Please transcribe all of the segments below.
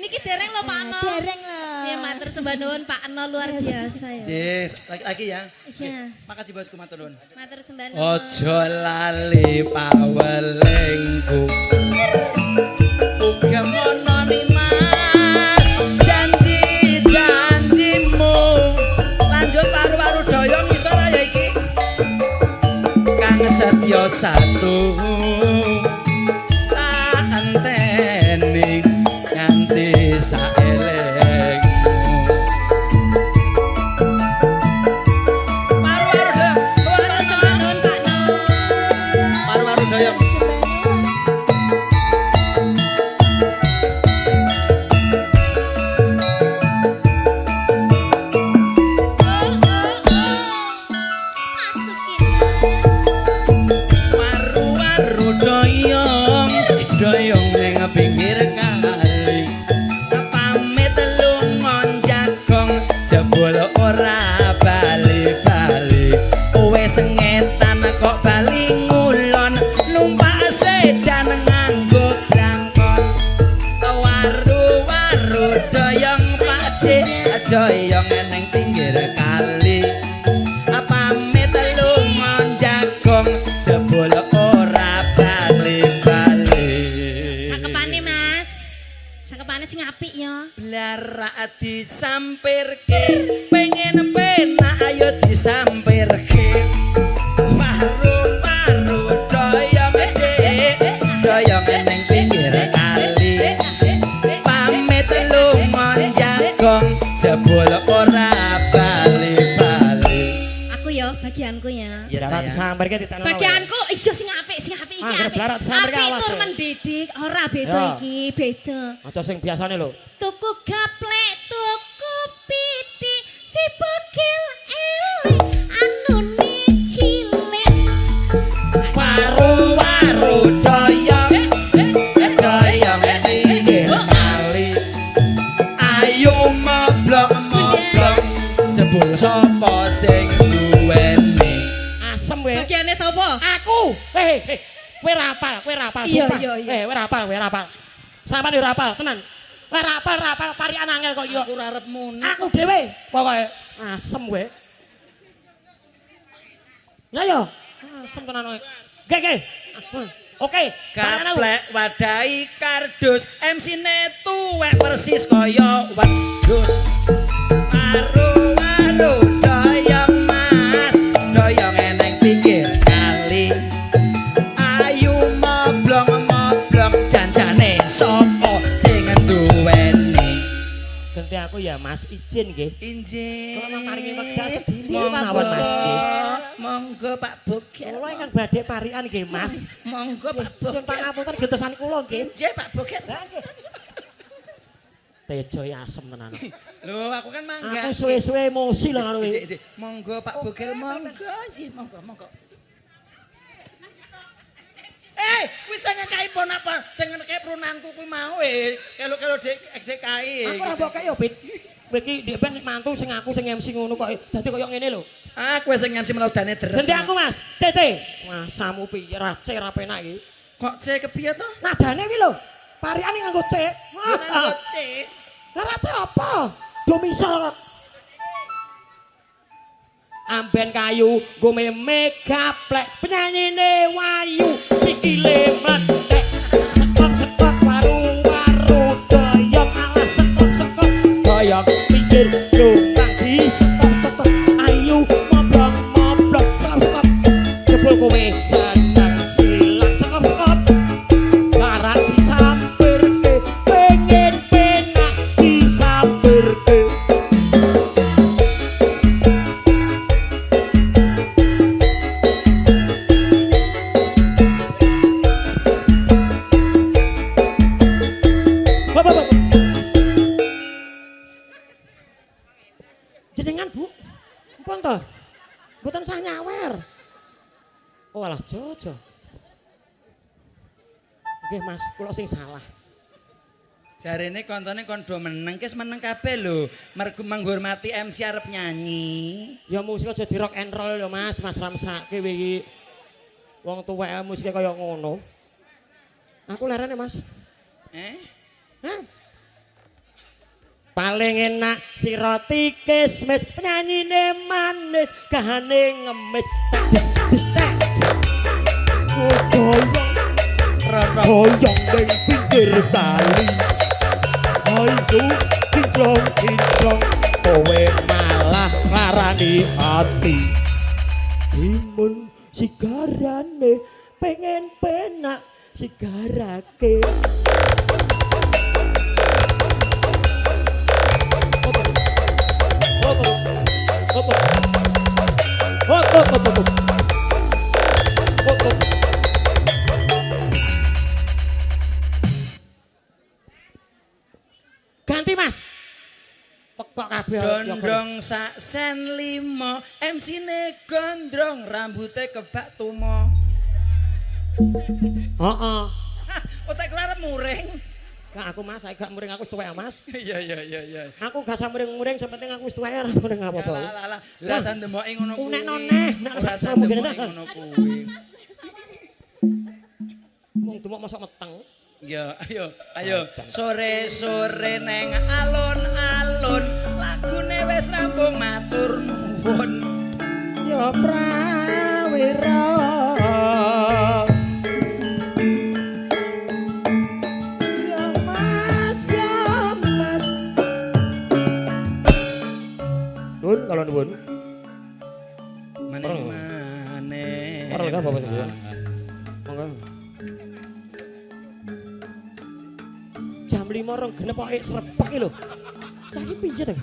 Niki dereng lho Pak Eno. Dereng lho. Ya matur sembah nuwun Pak Eno luar biasa ya. Jis, lagi ya. Iya. Makasih bosku matur nuwun. Matur sembah nuwun. Ojo lali pawelingku. Uga mono ni kang setya satu tak enteni nganti saelengmu. Paru-paru doyong. Doyong ning pinggir kali pamit lungon jagong jebul ora bali-bali wis ngetan kok bali ngulon numpak sedan nganggo blangkon waru-waru doyong pakde doyong ning pinggir kali pamit lungon jagong jebul ora bali-bali. Sing apik ya. Blarak disampirke pengen penak ayo disampirke paru-paru doyong doyong ning pinggir kali pamit lungon jagong jebul ora bali-bali. Aku ya bagianku ya. Blarak disampirke di tanah. Bagianku iso sing apik iki. Blarak disampirke awas. Apik tur mendidik, ora beda iki, beda. Aja sing biasane lho. Tuku gaplek, tuku pitik, si bugil elek, anune cilik. Waru-waru doyong doyong pinggir kali ayo moblok-moblok jebul sapa sing duweni. Asem kowe. Bagiane sapa? Aku. Kowe ra apal, Iya, sumpah. iya. Kowe ra apal. Sampeyan ora apal, tenan. Kowe ra apal, parikan angel kok yo. Aku ora arep muni. Aku dhewe pokoke asem kowe. Lah yo, asem tenan kowe. Nggih. Oke, Gaplek wadahi kardus MC-ne tuwek persis kaya wedhus. Waru-waru doyong mas, doyong eneng pinggir kali. Ayu moblong-moblong janjane sapa sing duweni. ganti aku ya Mas, izin nggih. Injih. Kula maringi wekdal sedhiri mawon Mas nggih. Monggo Pak Boget. Kula ingkang badhe parikan nggih Mas. Monggo Pak Nyuwun Boget. pangapunten gentosan kula nggih. Injih Pak Boget. Tejo asem tenan. Lho, aku kan mangga. Aku suwe-suwe emosi lho karo iki. Injih. Monggo Pak Boget, monggo injih, monggo. Wis ngekaki pon apa? Sing ngekaki prunanku kuwi mau kelo-kelo dek kai. Aku ora mbok kaya yo, Bit. Kowe iki ndek ben mantu sing aku sing MC ngono kok dadi kaya ngene lho. Aku sing MC melodane deres. Ganti aku Mas, Cece. Masamu piye ra C ra penak iki. Kok C kepiye to? Nadane iki lho. Parikane nganggo C. Nganggo C. Lah ra C apa? Do misal kok. Amben kayu nggo megaplek penyanyine wayu sikile mlethek sekok-sekok waru-waru doyong alas sekok-sekok doyong pinggir lumpang di sekok-sekok ayu moblong-moblong sekok-sekok jebul kowe sedang silang sekok-sekok larak disampirke pengen penak disampirke. Jenengan Bu, mpun toh, mboten sah nyawer. Oh alah jojo. Nggih Mas, kula sing salah. Jarene koncone kon do meneng kes meneng kabeh lho. Mergo menghormati MC arep nyanyi. Ya musik aja di rock and roll lho Mas, Mas ramsake kowe iki. Wong tuwek musike kaya ngono. Aku lerene Mas. Hah? Paling enak sira tikis-mis penyanyine manis gahane ngemis goyong ning pinggir kali ayo kinclong kowe malah larani hati timun sigarane pengen penak sigarake. Ganti Mas. Pekok kabeh. Dondong sak sen 5, MC-ne gondrong, rambutnya kebak tumo. Heeh. Otak kelar muring. Nah, aku Mas, saya gak muring aku wis tuwek Mas. Iya. Aku gak usah muring-muring, sing penting aku wis tuwek ora muring apa-apa. Lah, rasa ndemoke ngono kuwi. Nek noneh, nek rasa ndemoke ngono kuwi. Wong demok mosok meteng. Ya, ayo. Sore-sore neng alun-alun, lagune wis rampung matur nuwun. Ya prawira. Ya Mas. Nun kalau nuwun. Maneh. Ora lega Bapak Sepuh. Monggo. Jam 5 rong genep kok srepek iki lho. Cah iki piye to?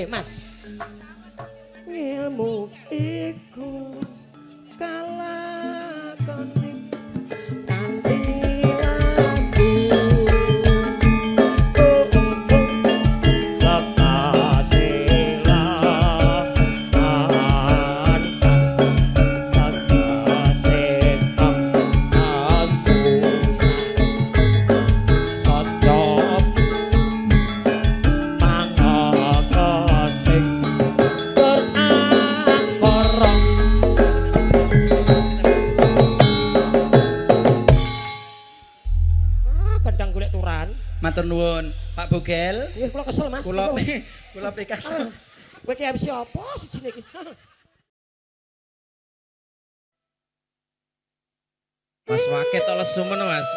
Mas. Ilmu iku kalakone kanthi lagu. Matur nuwun, Pak Bogel. Nggih, kula kesel Mas. Kula pikir. Kowe ki MC apa sijine iki? Mas Waket to lesu men Mas.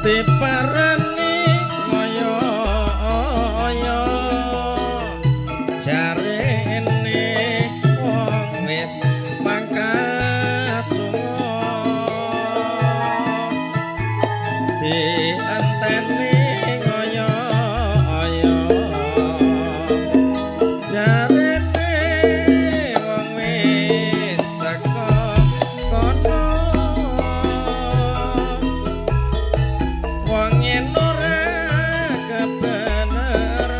Diparani ngoyo-oyo jarene wong wis mangkat dianteni ngoyo-oyo jarene wong wis teko kono wong yen ora kebeneran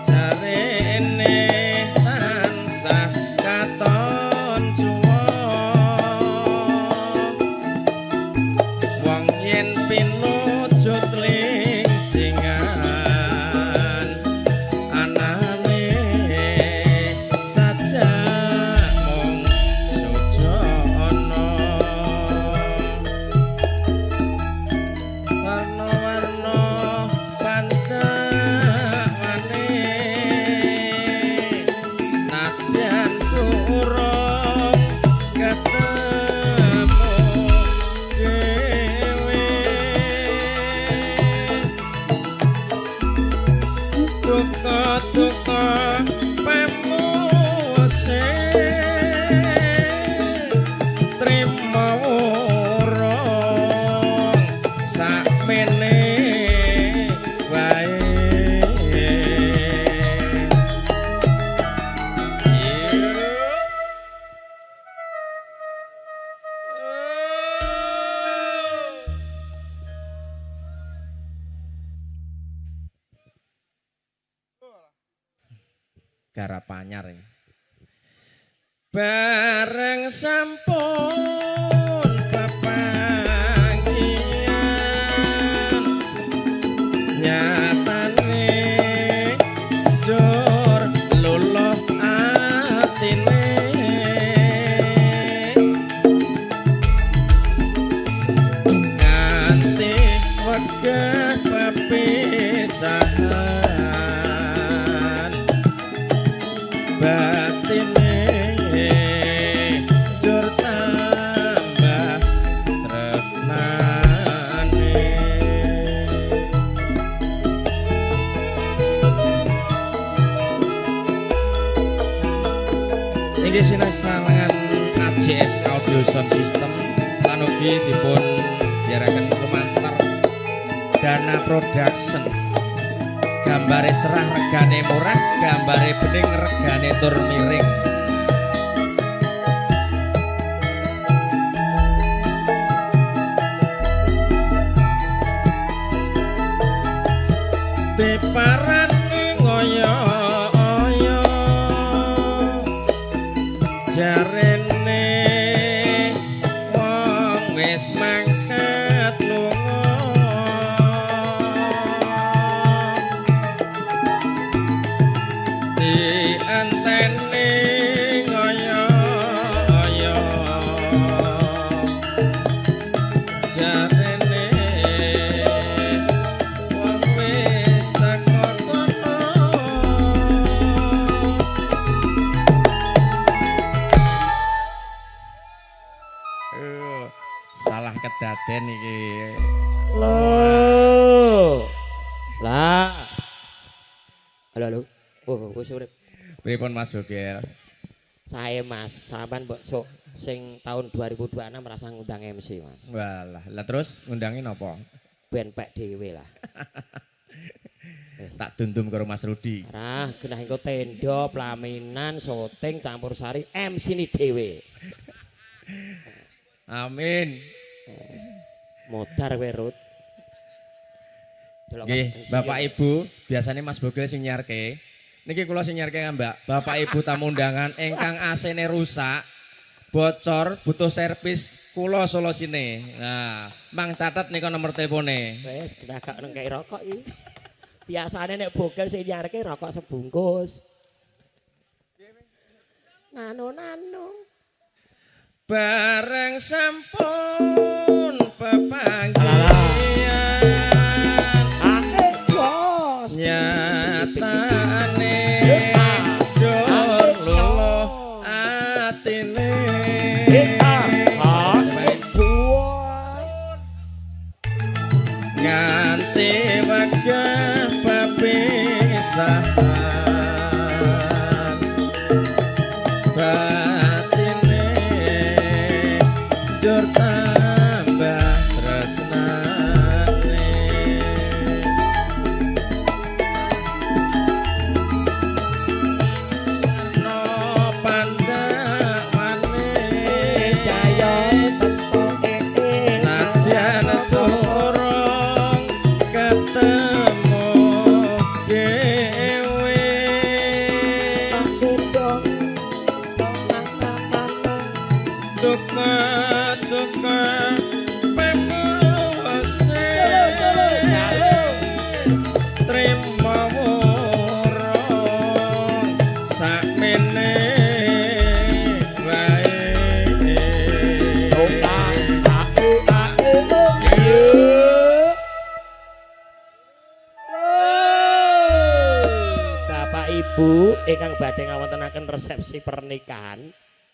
jarene tansah katon suwon wong yen pinujut lingsingan anane sajak mung sujono warna-warna pandangan nadyan durung ketemu dhewe duka-duka pemuse trimo urung sakmene wae. Garap anyar ya. Bareng sampun pepanggihan nyatane jur luluh atine kalangan AJS Audio Sound System lan ugi dipun diaraken lumantar Dana Production. Gambare cerah regane murah, gambare bening regane tur miring. Diparani ngoyo-oyo jarene wong wis mangkat lunga dianteni ngoyo-oyo jarene wong wis teko kono. Salah kedaden iki. Loh. Lah. Halo halo. Oh, wis urip. Pripun Mas Bogel? Sae Mas, sampean mbok sok sing tahun 2026 merasa ngundang MC Mas. Walah, lah terus ngundangin apa? Ben pek dhewe lah. Tak dundum karo Mas Rudi. Rah, genah engko tenda, pelaminan, syuting, campur sari, MC ni dhewe. Amin. Modar kowe Rut. Delok Nggih, MC Bapak ya. Ibu, biasanya Mas Bogel sing nyarke. Niki kula sing nyarke Mbak. Bapak Ibu tamu undangan ingkang AC-ne rusak, bocor, butuh servis, kula solusine. Nah, mang catet nika nomor telepone. Wes gak nengkei rokok iki. Biasane nek Bogel sing nyarke rokok sebungkus. Nano. Bareng sampun pepanggilan Ae jos. nyatane jor luluh atine Jos. nganti wegah pepisahan batine jur tambah tresnane no pandhawane Jaya teko nadyan turung ketemu dhewe duka pengawase trimo wurung sakmene wae Bapak Ibu ingkang badhe ngawontenaken resepsi pernikahan,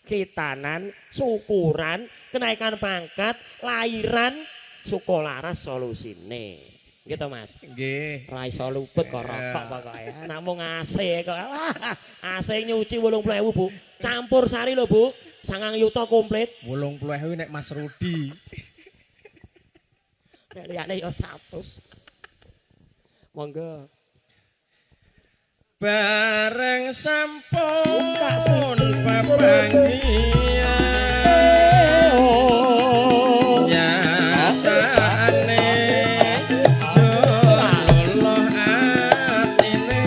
khitanan, syukuran, kenaikan pangkat, lahiran, sukolaras solusine. Gitu Mas. nggih Ra iso luput kok rokok pokoke. Namung AC kok. AC nyuci 80.000 Bu. Campur sari lho Bu. 9 yuta komplit. 80.000 nek Mas Rudi Nek liyane ya 100. Monggo. bareng sampun Buka sini. pepanggilan nyatane jur luluh atine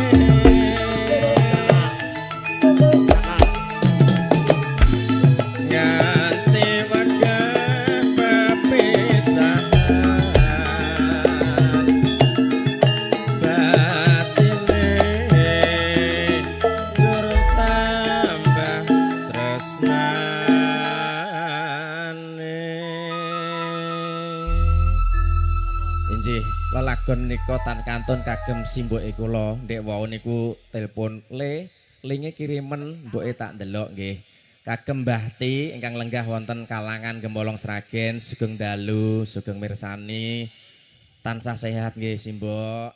nganti wegah pepisahan batine jur tambah tresnane. Injih, lelagon nika tan kantun kagem simboke kula ndek wau niku telepon linge kirimen mboke tak ndelok nggih. Kagem Mbah Ti ingkang lenggah wonten kalangan Gembolong Sragen, sugeng dalu, sugeng mirsani, tansah sehat nggih simbok.